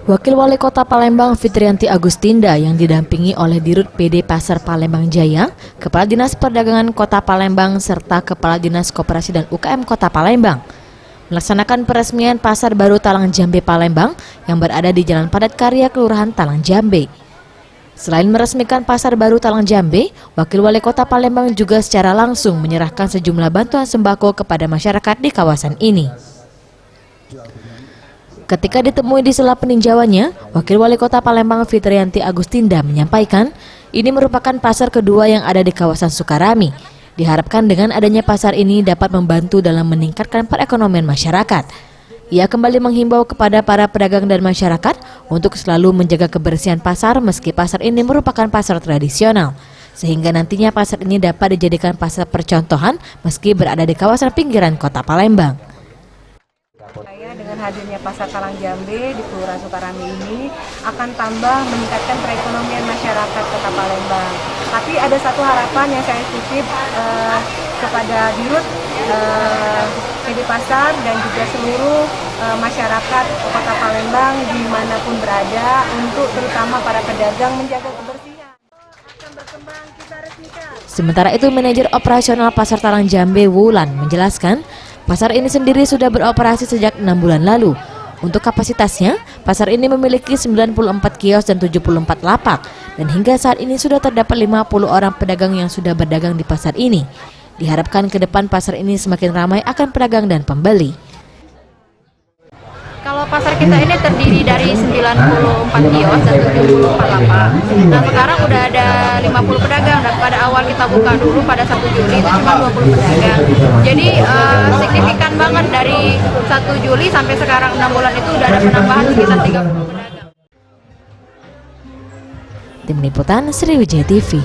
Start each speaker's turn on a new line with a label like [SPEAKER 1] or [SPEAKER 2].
[SPEAKER 1] Wakil Wali Kota Palembang Fitrianti Agustinda yang didampingi oleh Dirut PD Pasar Palembang Jaya, Kepala Dinas Perdagangan Kota Palembang serta Kepala Dinas Koperasi dan UKM Kota Palembang melaksanakan peresmian Pasar Baru Talang Jambe Palembang yang berada di Jalan Padat Karya Kelurahan Talang Jambe. Selain meresmikan Pasar Baru Talang Jambe, Wakil Wali Kota Palembang juga secara langsung menyerahkan sejumlah bantuan sembako kepada masyarakat di kawasan ini. Ketika ditemui di sela peninjauannya, Wakil Wali Kota Palembang Fitrianti Agustinda menyampaikan ini merupakan pasar kedua yang ada di kawasan Sukarami. Diharapkan dengan adanya pasar ini dapat membantu dalam meningkatkan perekonomian masyarakat. Ia kembali menghimbau kepada para pedagang dan masyarakat untuk selalu menjaga kebersihan pasar meski pasar ini merupakan pasar tradisional. Sehingga nantinya pasar ini dapat dijadikan pasar percontohan meski berada di kawasan pinggiran kota Palembang.
[SPEAKER 2] Dengan hadirnya Pasar Talang Jambe di Kelurahan Sukarami ini akan tambah meningkatkan perekonomian masyarakat Kota Palembang. Tapi ada satu harapan yang saya titip kepada Dirut PD Pasar dan juga seluruh masyarakat Kota Palembang dimanapun berada untuk terutama para pedagang menjaga kebersihan. Akan berkembang kita resmikan.
[SPEAKER 1] Sementara itu, manajer operasional Pasar Talang Jambe Wulan menjelaskan pasar ini sendiri sudah beroperasi sejak 6 bulan lalu. Untuk kapasitasnya, pasar ini memiliki 94 kios dan 74 lapak. Dan hingga saat ini sudah terdapat 50 orang pedagang yang sudah berdagang di pasar ini. Diharapkan ke depan pasar ini semakin ramai akan pedagang dan pembeli.
[SPEAKER 3] Kalau pasar kita ini terdiri dari 94 kios dan 74 lapak. Nah sekarang udah ada 50 pedagang dan pada awal kita buka dulu pada 1 Juli itu cuma 20 pedagang. Jadi signifikan banget dari 1 Juli sampai sekarang 6 bulan itu udah ada penambahan sekitar 30 pedagang.
[SPEAKER 1] Tim Liputan Sriwijaya TV.